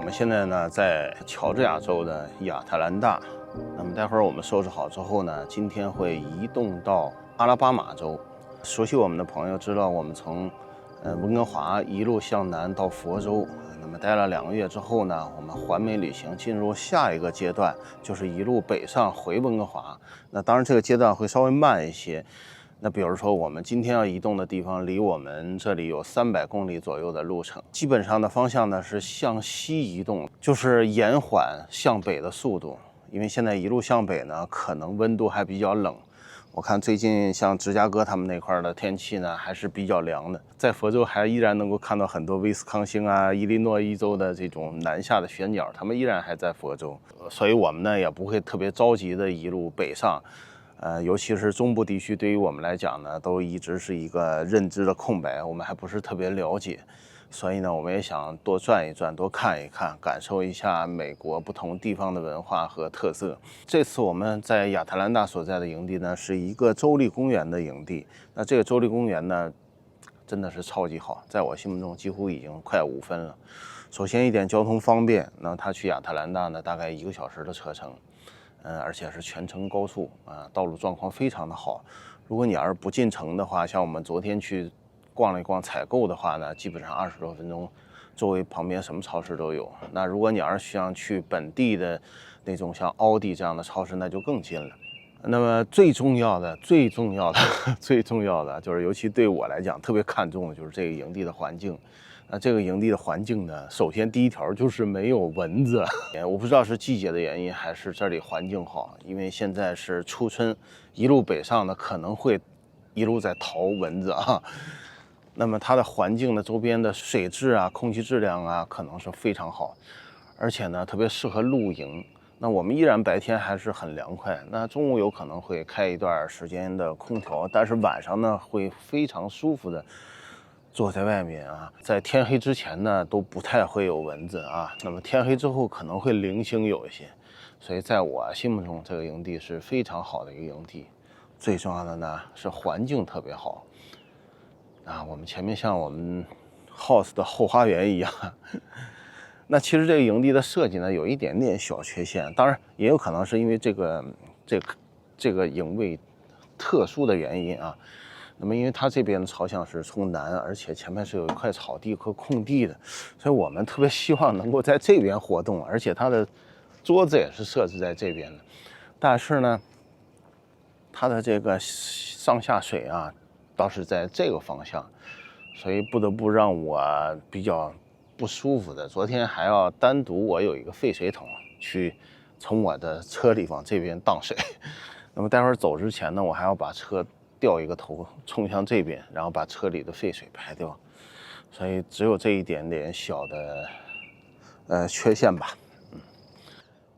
们现在呢在乔治亚州的亚特兰大，那么待会儿我们收拾好之后呢，今天会移动到阿拉巴马州。熟悉我们的朋友知道，我们从温哥华一路向南到佛州，那么待了2个月之后呢，我们环美旅行进入下一个阶段，就是一路北上回温哥华。那当然这个阶段会稍微慢一些。那比如说我们今天要移动的地方离我们这里有300公里左右的路程，基本上的方向呢是向西移动，就是延缓向北的速度。因为现在一路向北呢，可能温度还比较冷。我看最近像芝加哥他们那块的天气呢还是比较凉的，在佛州还依然能够看到很多威斯康星啊、伊利诺伊州的这种南下的雪鸟，他们依然还在佛州，所以我们呢也不会特别着急的一路北上。尤其是中部地区，对于我们来讲呢，都一直是一个认知的空白，我们还不是特别了解，所以呢，我们也想多转一转，多看一看，感受一下美国不同地方的文化和特色。这次我们在亚特兰大所在的营地呢，是一个州立公园的营地。那这个州立公园呢，真的是超级好，在我心目中几乎已经快5分了。首先一点，交通方便，那它去亚特兰大呢，大概1个小时的车程。而且是全程高速啊，道路状况非常的好。如果你要是不进城的话，像我们昨天去逛了一逛采购的话呢，基本上20多分钟，周围旁边什么超市都有。那如果你要是想去本地的那种像奥迪这样的超市，那就更近了。那么最重要的就是，尤其对我来讲特别看重的就是这个营地的环境。那这个营地的环境呢，首先第一条就是没有蚊子。我不知道是季节的原因还是这里环境好，因为现在是初春，一路北上呢可能会一路在逃蚊子啊。那么它的环境的周边的水质啊、空气质量啊，可能是非常好，而且呢特别适合露营。那我们依然白天还是很凉快，那中午有可能会开一段时间的空调，但是晚上呢会非常舒服的坐在外面啊，在天黑之前呢都不太会有蚊子啊，那么天黑之后可能会零星有一些，所以在我心目中这个营地是非常好的一个营地。最重要的呢是环境特别好啊，我们前面像我们 house 的后花园一样。那其实这个营地的设计呢有一点点小缺陷，当然也有可能是因为这个营位特殊的原因啊。那么因为它这边的朝向是冲南，而且前面是有一块草地和空地的，所以我们特别希望能够在这边活动，而且它的桌子也是设置在这边的。但是呢，它的这个上下水啊倒是在这个方向，所以不得不让我比较不舒服的。昨天还要单独我有一个废水桶去从我的车里往这边荡水。那么待会儿走之前呢，我还要把车掉一个头冲向这边，然后把车里的废水排掉，所以只有这一点点小的缺陷吧。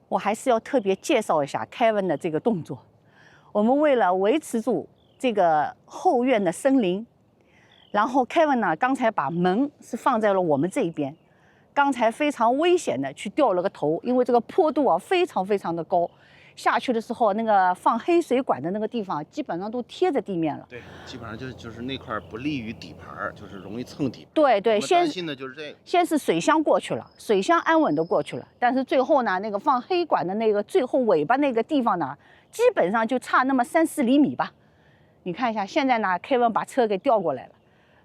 我还是要特别介绍一下 Kevin 的这个动作。我们为了维持住这个后院的森林，然后 Kevin 呢，刚才把门是放在了我们这一边，刚才非常危险的去掉了个头，因为这个坡度啊非常非常的高。下去的时候，那个放黑水管的那个地方基本上都贴着地面了。对，基本上就是那块不利于底盘，就是容易蹭底盘。对对，担心的就是这个。先是水箱过去了，水箱安稳的过去了，但是最后呢，那个放黑管的那个最后尾巴那个地方呢，基本上就差那么3-4厘米吧。你看一下，现在呢 ，Kevin 把车给调过来了。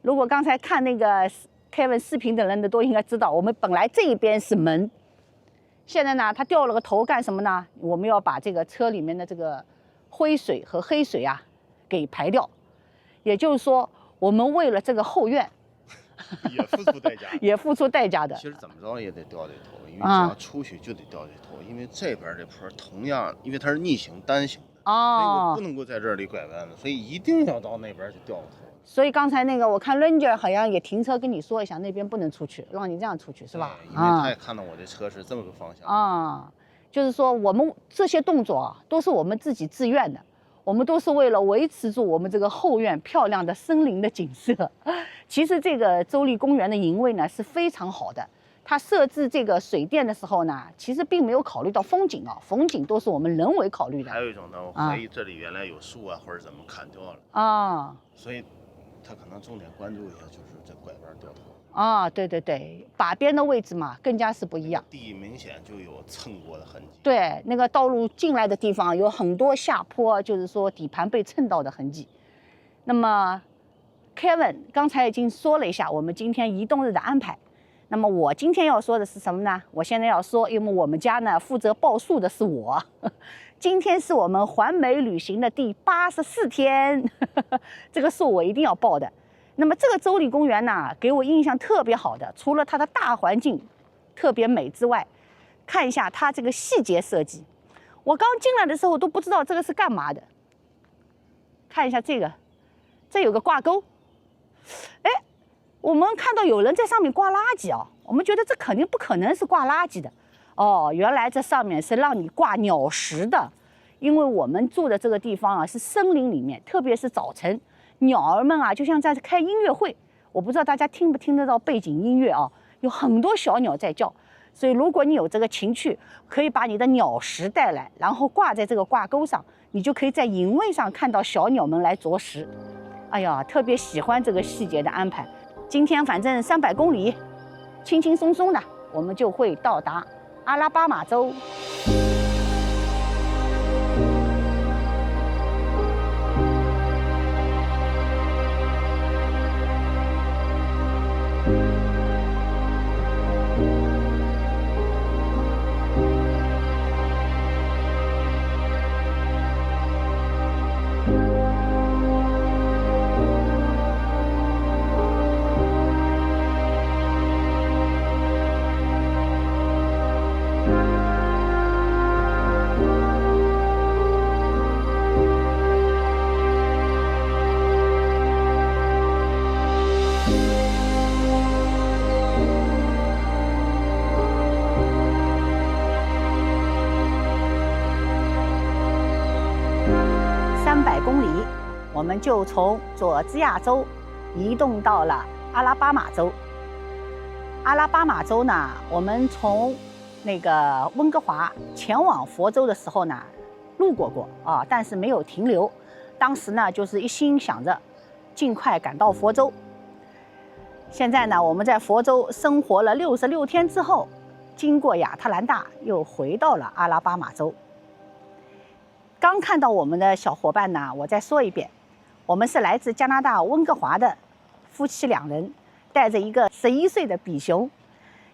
如果刚才看那个 Kevin 视频的人的都应该知道，我们本来这一边是门。现在呢，他掉了个头干什么呢？我们要把这个车里面的这个灰水和黑水啊给排掉。也就是说，我们为了这个后院也付出代价，也付出代价的。其实怎么着也得掉这头，因为只要出去就得掉这头，因为这边这坡同样，因为它是逆行单行的，所以我不能够在这里拐弯的，所以一定要到那边去掉个头。所以刚才那个我看 Ranger 好像也停车跟你说一下，那边不能出去，让你这样出去是吧？因为他也看到我这车是这么个方向啊，就是说我们这些动作啊，都是我们自己自愿的，我们都是为了维持住我们这个后院漂亮的森林的景色。其实这个州立公园的营位呢是非常好的，它设置这个水电的时候呢，其实并没有考虑到风景啊，风景都是我们人为考虑的。还有一种呢，我怀疑这里原来有树啊，或者怎么砍掉了啊，所以他可能重点关注一下，就是这拐弯掉头。啊，对对对，把边的位置嘛，更加是不一样。地明显就有蹭过的痕迹。对，那个道路进来的地方有很多下坡，就是说底盘被蹭到的痕迹。那么 Kevin 刚才已经说了一下我们今天移动日的安排。那么我今天要说的是什么呢？我现在要说，因为我们家呢负责报数的是我，今天是我们环美旅行的第84天，这个数我一定要报的。那么这个州立公园呢，给我印象特别好的，除了它的大环境特别美之外，看一下它这个细节设计。我刚进来的时候都不知道这个是干嘛的。看一下这个，这有个挂钩，哎，我们看到有人在上面挂垃圾啊，我们觉得这肯定不可能是挂垃圾的。哦，原来这上面是让你挂鸟食的，因为我们住的这个地方啊是森林里面，特别是早晨。鸟儿们啊，就像在开音乐会，我不知道大家听不听得到背景音乐啊，有很多小鸟在叫，所以如果你有这个情趣，可以把你的鸟食带来，然后挂在这个挂钩上，你就可以在营位上看到小鸟们来啄食。哎呀，特别喜欢这个细节的安排。今天反正300公里，轻轻松松的，我们就会到达阿拉巴马州。300公里，我们就从佐治亚州移动到了阿拉巴马州。阿拉巴马州呢，我们从那个温哥华前往佛州的时候呢，路过啊，但是没有停留。当时呢，就是一心想着尽快赶到佛州。现在呢，我们在佛州生活了66天之后，经过亚特兰大，又回到了阿拉巴马州。刚看到我们的小伙伴呢，我再说一遍，我们是来自加拿大温哥华的夫妻2人，带着一个11岁的比熊，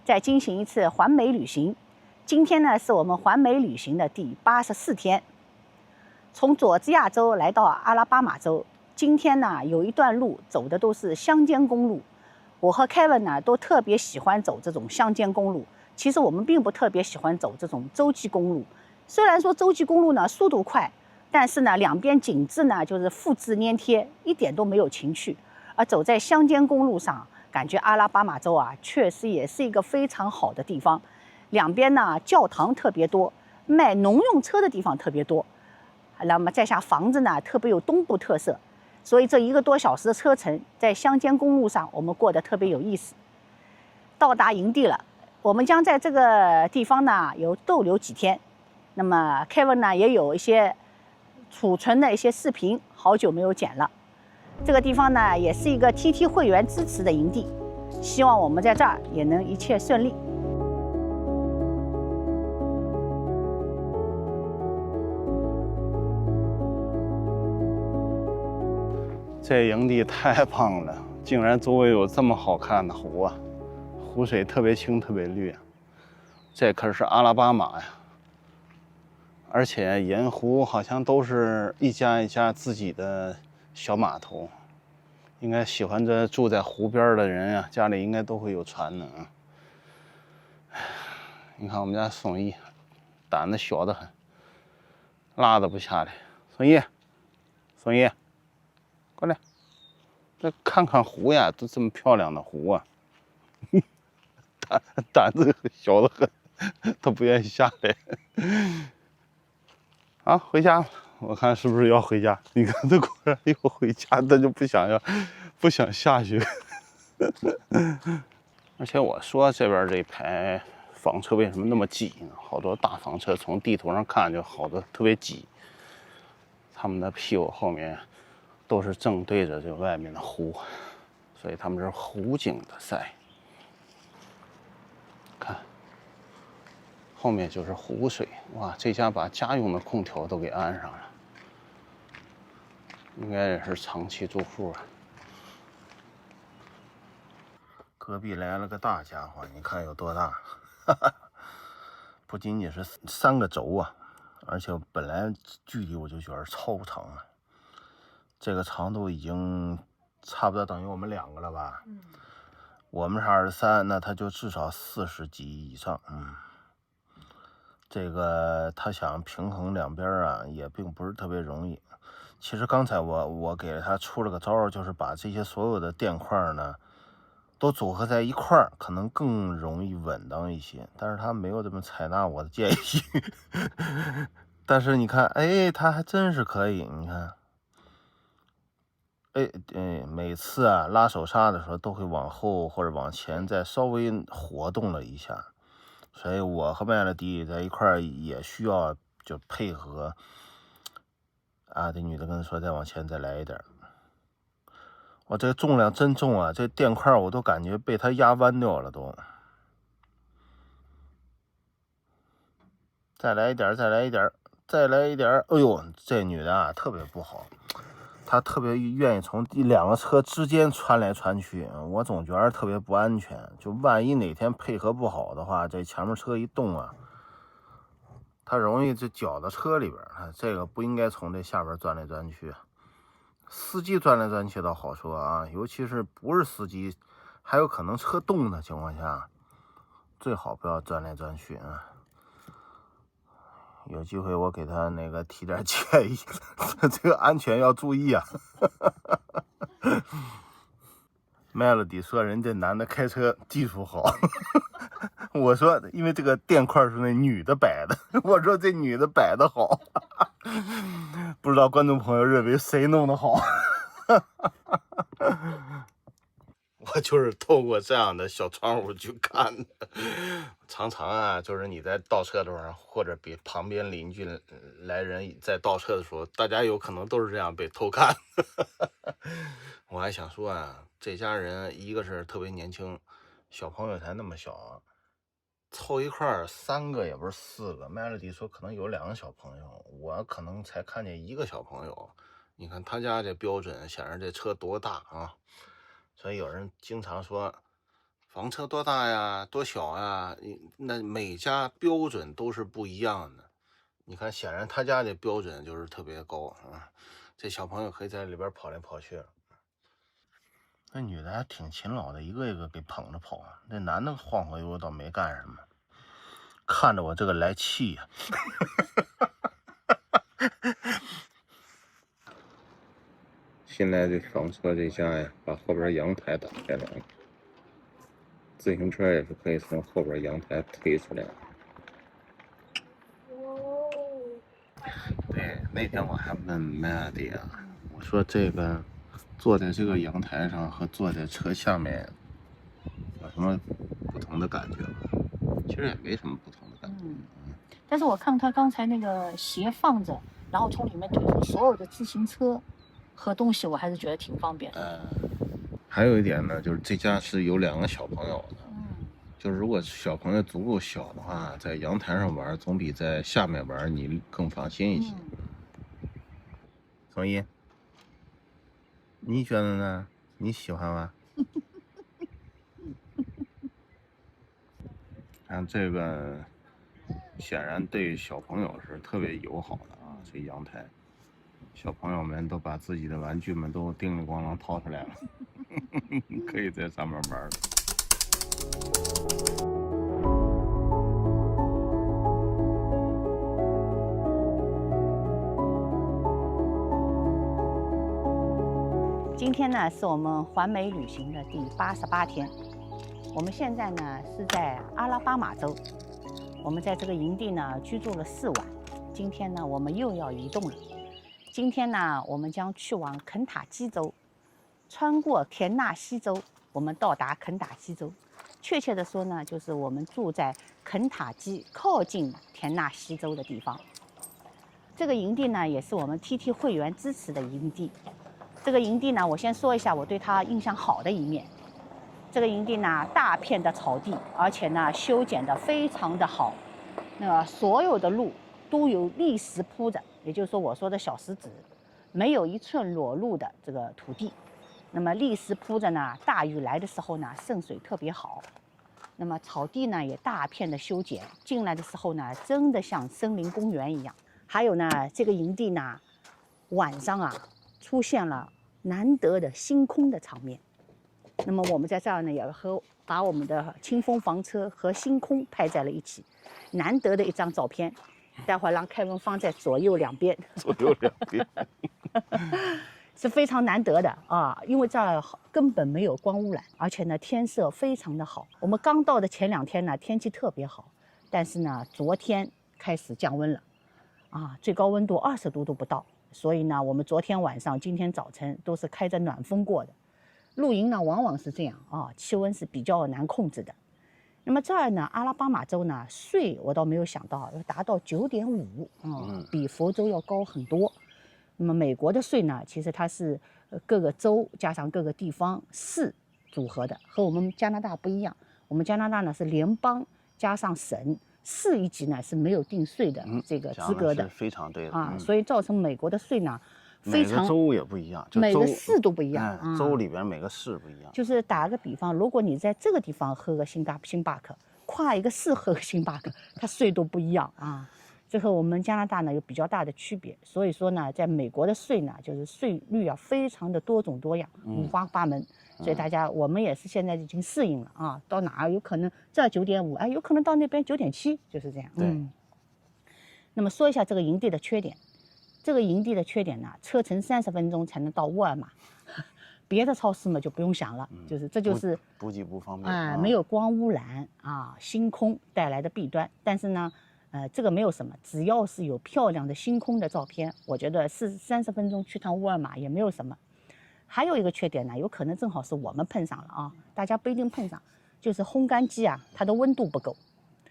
在进行一次环美旅行。今天呢，是我们环美旅行的第84天，从佐治亚州来到阿拉巴马州。今天呢，有一段路走的都是乡间公路，我和 Kevin 呢都特别喜欢走这种乡间公路。其实我们并不特别喜欢走这种洲际公路。虽然说洲际公路呢速度快，但是呢两边景致呢就是复制粘贴，一点都没有情趣。而走在乡间公路上，感觉阿拉巴马州啊确实也是一个非常好的地方。两边呢教堂特别多，卖农用车的地方特别多，那么在下房子呢特别有东部特色，所以这1个多小时的车程在乡间公路上我们过得特别有意思。到达营地了，我们将在这个地方呢逗留几天。那么 Kevin 呢也有一些储存的一些视频，好久没有剪了。这个地方呢也是一个 TT 会员支持的营地，希望我们在这儿也能一切顺利。这营地太棒了，竟然周围有这么好看的湖啊！湖水特别清，特别绿啊。这可是阿拉巴马呀！而且沿湖好像都是一家一家自己的小码头，应该喜欢着住在湖边的人呀，家里应该都会有船呢啊。你看我们家宋毅，胆子小得很，拉都不下来。宋毅，宋毅，过来，这看看湖呀，都这么漂亮的湖啊，胆子小得很，他不愿意下来。啊，回家，我看是不是要回家？你看他果然要回家，他就不想下去。而且我说这边这排房车为什么那么挤呢？好多大房车从地图上看就好多特别挤，他们的屁股后面都是正对着这外面的湖，所以他们是湖景的赛。后面就是湖水。哇，这家把家用的空调都给安上了，应该也是长期住户啊。隔壁来了个大家伙，你看有多大？不仅仅是3个轴啊，而且本来距离我就觉得超长了，这个长度已经差不多等于我们2个了吧？我们是23，那它就至少40几以上。这个他想平衡两边啊，也并不是特别容易。其实刚才我给了他出了个招，就是把这些所有的垫块呢都组合在一块儿，可能更容易稳当一些。但是他没有这么采纳我的建议。但是你看，哎，他还真是可以。你看，每次啊拉手刹的时候都会往后或者往前再稍微活动了一下。所以我和麦乐迪在一块儿也需要就配合啊。这女的跟他说再往前再来一点。我这个重量真重啊，这垫块我都感觉被他压弯掉了都。再来一点，再来一点，再来一点。哎呦，这女的啊特别不好，她特别愿意从2个车之间穿来穿去，我总觉得特别不安全。就万一哪天配合不好的话，这前面车一动啊，它容易就绞到车里边。这个不应该从这下边钻来钻去。司机钻来钻去倒好说啊，尤其是不是司机，还有可能车动的情况下，最好不要钻来钻去啊。有机会我给他那个提点建议，这个安全要注意啊。Melody 说人家男的开车技术好。我说因为这个垫块是那女的摆的，我说这女的摆的好。不知道观众朋友认为谁弄的好？我就是透过这样的小窗户去看的。常常啊，就是你在倒车的时候，或者比旁边邻居来人在倒车的时候，大家有可能都是这样被偷看。我还想说啊，这家人一个是特别年轻，小朋友才那么小，凑一块儿3个也不是4个。Melody 说可能有2个小朋友，我可能才看见1个小朋友。你看他家这标准，显然这车多大啊！所以有人经常说房车多大呀，多小呀，那每家标准都是不一样的。你看，显然他家的标准就是特别高啊，这小朋友可以在里边跑来跑去。那女的还挺勤劳的，一个一个给捧着跑。那男的晃晃悠悠倒没干什么，看着我这个来气呀。现在这房车这家呀，把后边阳台打开了，自行车也是可以从后边阳台推出来的。对，那天我还问 Melody 啊，我说这个坐在这个阳台上和坐在车下面有什么不同的感觉吗？其实也没什么不同的感觉。但是我看他刚才那个鞋放着，然后从里面推出所有的自行车和东西，我还是觉得挺方便的。还有一点呢，就是这家是有2个小朋友的。就是如果小朋友足够小的话，在阳台上玩总比在下面玩你更放心一些。所以你觉得呢？你喜欢吗？看这个显然对小朋友是特别友好的啊，这阳台小朋友们都把自己的玩具们都叮铃咣啷掏出来了。可以在上面玩了。今天呢是我们环美旅行的第88天，我们现在呢是在阿拉巴马州，我们在这个营地呢居住了4晚，今天呢我们又要移动了。今天呢我们将去往肯塔基州，穿过田纳西州，我们到达肯塔基州。确切的说呢，就是我们住在肯塔基靠近田纳西州的地方。这个营地呢也是我们 TT 会员支持的营地。这个营地呢，我先说一下我对它印象好的一面。这个营地呢，大片的草地，而且呢，修剪得非常的好。那所有的路都有砾石铺着，也就是说我说的小石子，没有一寸裸露的这个土地。那么砾石铺着呢，大雨来的时候呢，渗水特别好。那么草地呢也大片的修剪，进来的时候呢，真的像森林公园一样。还有呢，这个营地呢，晚上啊出现了难得的星空的场面。那么我们在这儿呢，也把我们的清风房车和星空拍在了一起，难得的一张照片。待会儿让凯文放在左右两边，左右两边是非常难得的啊，因为这儿根本没有光污染，而且呢天色非常的好。我们刚到的前2天呢天气特别好，但是呢昨天开始降温了，啊，最高温度20度都不到，所以呢我们昨天晚上、今天早晨都是开着暖风过的。露营呢往往是这样啊，气温是比较难控制的。那么这儿呢，阿拉巴马州呢税我倒没有想到要达到9.5，比佛州要高很多。那么美国的税呢，其实它是各个州加上各个地方市组合的，和我们加拿大不一样。我们加拿大呢是联邦加上省，市一级呢是没有定税的这个资格的，是非常对的啊，所以造成美国的税呢非常，每个州也不一样，每个市都不一样，州里边每个市不一样。就是打个比方，如果你在这个地方喝个星巴克，跨一个市喝个星巴克，它税都不一样啊。这和我们加拿大呢有比较大的区别，所以说呢，在美国的税呢，就是税率啊非常的多种多样，五花八门。所以大家我们也是现在已经适应了啊，到哪儿有可能这9.5，哎，有可能到那边9.7，就是这样。对。那么说一下这个营地的缺点，这个营地的缺点呢，车程30分钟才能到沃尔玛。别的超市嘛就不用想了，这就是补给不方便啊，没有光污染啊，星空带来的弊端。但是呢，这个没有什么，只要是有漂亮的星空的照片，我觉得30分钟去趟沃尔玛也没有什么。还有一个缺点呢，有可能正好是我们碰上了啊，大家不一定碰上，就是烘干机啊，它的温度不够。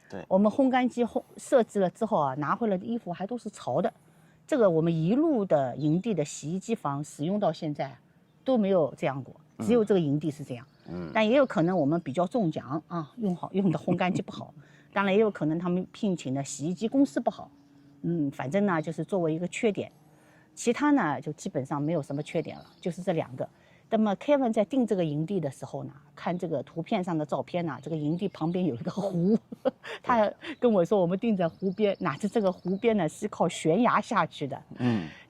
对，我们烘干机设置了之后啊，拿回来的衣服还都是潮的。这个我们一路的营地的洗衣机房使用到现在都没有这样过，只有这个营地是这样。但也有可能我们比较中奖啊，用的烘干机不好，当然也有可能他们聘请的洗衣机公司不好。反正呢就是作为一个缺点，其他呢就基本上没有什么缺点了，就是这2个。那么 Kevin 在定这个营地的时候呢，看这个图片上的照片呢，这个营地旁边有一个湖，他跟我说我们定在湖边，哪知这个湖边呢是靠悬崖下去的。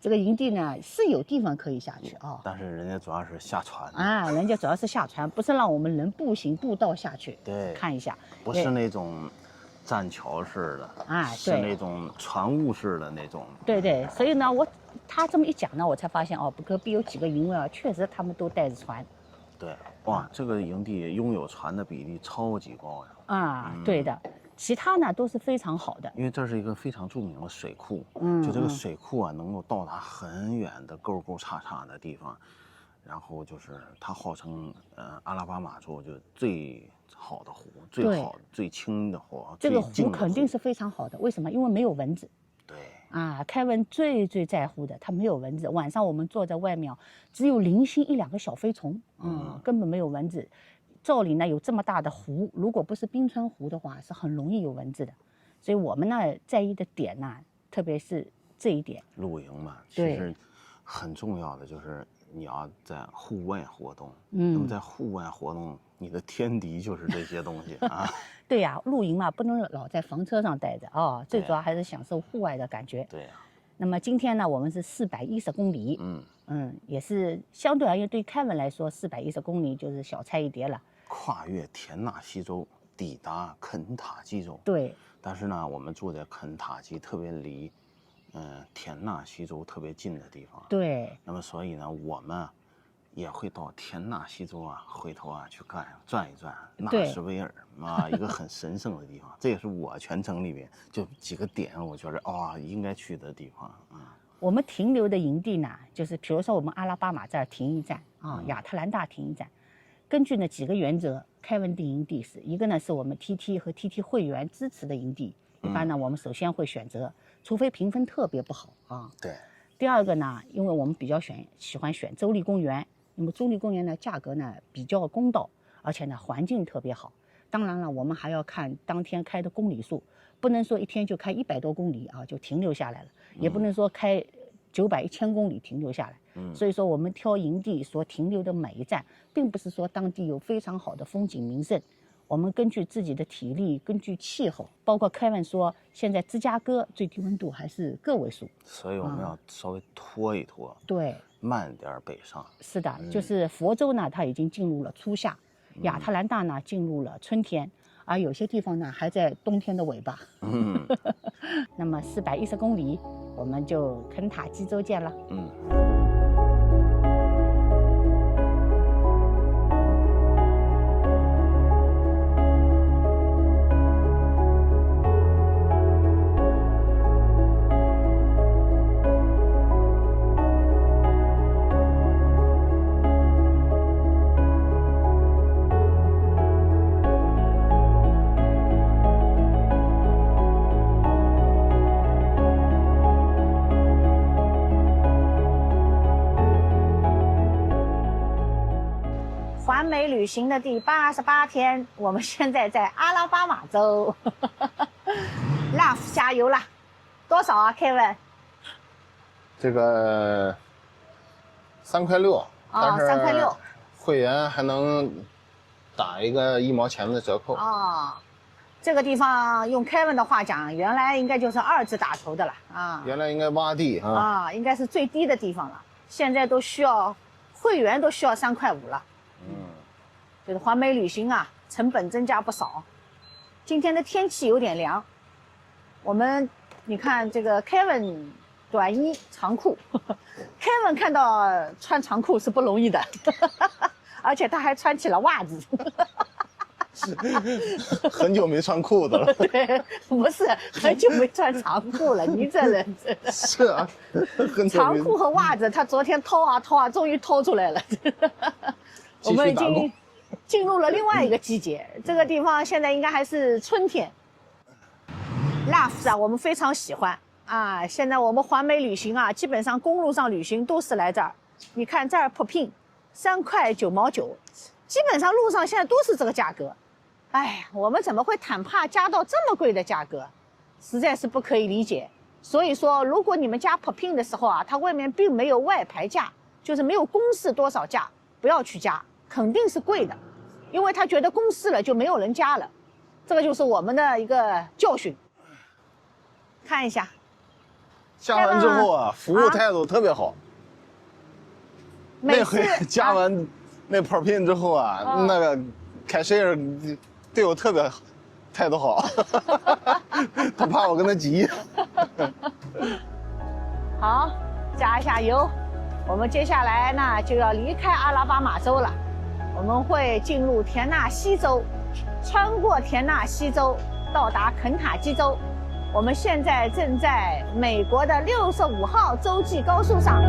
这个营地呢是有地方可以下去啊，但是人家主要是下船啊，人家主要是下船，不是让我们人步行步道下去，对，看一下，不是那种栈桥式的啊，是那种船坞式的那种。对，所以呢他这么一讲呢，我才发现哦，隔壁有几个营位啊，确实他们都带着船。对，哇，这个营地拥有船的比例超级高呀。啊，对的，其他呢都是非常好的。因为这是一个非常著名的水库，就这个水库啊，能够到达很远的沟沟叉叉的地方，然后就是它号称阿拉巴马州就最好的湖，最好最清的湖，这个湖肯定是非常好的。为什么？因为没有蚊子。对啊，凯文最在乎的，它没有蚊子。晚上我们坐在外面，只有零星1-2个小飞虫，根本没有蚊子。照理呢有这么大的湖，如果不是冰川湖的话，是很容易有蚊子的。所以我们呢在意的点呢，特别是这一点。露营嘛，其实很重要的就是你要在户外活动。那么在户外活动，你的天敌就是这些东西啊。对呀，露营嘛，不能老在房车上待着啊，最主要还是享受户外的感觉。对呀。那么今天呢，我们是410公里，也是相对而言对凯文来说，410公里就是小菜一碟了。跨越田纳西州，抵达肯塔基州。对。但是呢，我们住在肯塔基，特别离，田纳西州特别近的地方。对。那么所以呢，我们也会到田纳西州啊，回头啊去转一转纳什维尔啊，一个很神圣的地方。这也是我全程里面就几个点，我觉得应该去的地方啊。我们停留的营地呢，就是比如说我们阿拉巴马这儿停一站啊，亚特兰大停一站。根据呢几个原则，凯文定营地是一个呢是我们 TT 和 TT 会员支持的营地，一般呢我们首先会选择，除非评分特别不好啊。对。第二个呢，因为我们比较喜欢选州立公园，那么州立公园呢价格呢比较公道，而且呢环境特别好。当然了，我们还要看当天开的公里数，不能说一天就开100多公里啊就停留下来了，也不能说开900、1000公里停留下来。所以说我们挑营地所停留的每一站，并不是说当地有非常好的风景名胜，我们根据自己的体力，根据气候，包括Kevin说，现在芝加哥最低温度还是个位数，所以我们要稍微拖一拖，对，慢点北上。是的，就是佛州呢，它已经进入了初夏，亚特兰大呢进入了春天，而有些地方呢还在冬天的尾巴。那么410公里，我们就肯塔基州见了。环美旅行的第88天，我们现在在阿拉巴马州。Love 加油了，多少啊 ，Kevin？这个3块6，哦，3块6，会员还能打一个1毛钱的折扣。哦，这个地方用 Kevin 的话讲，原来应该就是2字打头的了啊。原来应该洼地啊。啊，应该是最低的地方了，现在都需要会员都需要3块5了。就是环美旅行啊，成本增加不少。今天的天气有点凉，你看这个 Kevin 短衣长裤，Kevin 看到穿长裤是不容易的，而且他还穿起了袜子。很久没穿裤子了。对，不是很久没穿长裤了，你这人真的是啊，很久没长裤和袜子，他昨天掏啊，终于掏出来了。我们已经进入了另外一个季节，这个地方现在应该还是春天。Love 啊，我们非常喜欢啊。现在我们环美旅行啊，基本上公路上旅行都是来这儿。你看这儿 Propane 3块9毛9，基本上路上现在都是这个价格。哎呀，我们怎么会坦帕加到这么贵的价格？实在是不可以理解。所以说，如果你们加 Propane 的时候啊，它外面并没有外牌价，就是没有公示多少价，不要去加。肯定是贵的，因为他觉得公示了就没有人加了，这个就是我们的一个教训。看一下，加完之后啊，服务态度特别好。那回加完那Propane之后啊，那个凯塞尔对我特别态度好，他怕我跟他急。好，加一下油，我们接下来呢就要离开阿拉巴马州了。我们会进入田纳西州，穿过田纳西州，到达肯塔基州。我们现在正在美国的65号洲际高速上。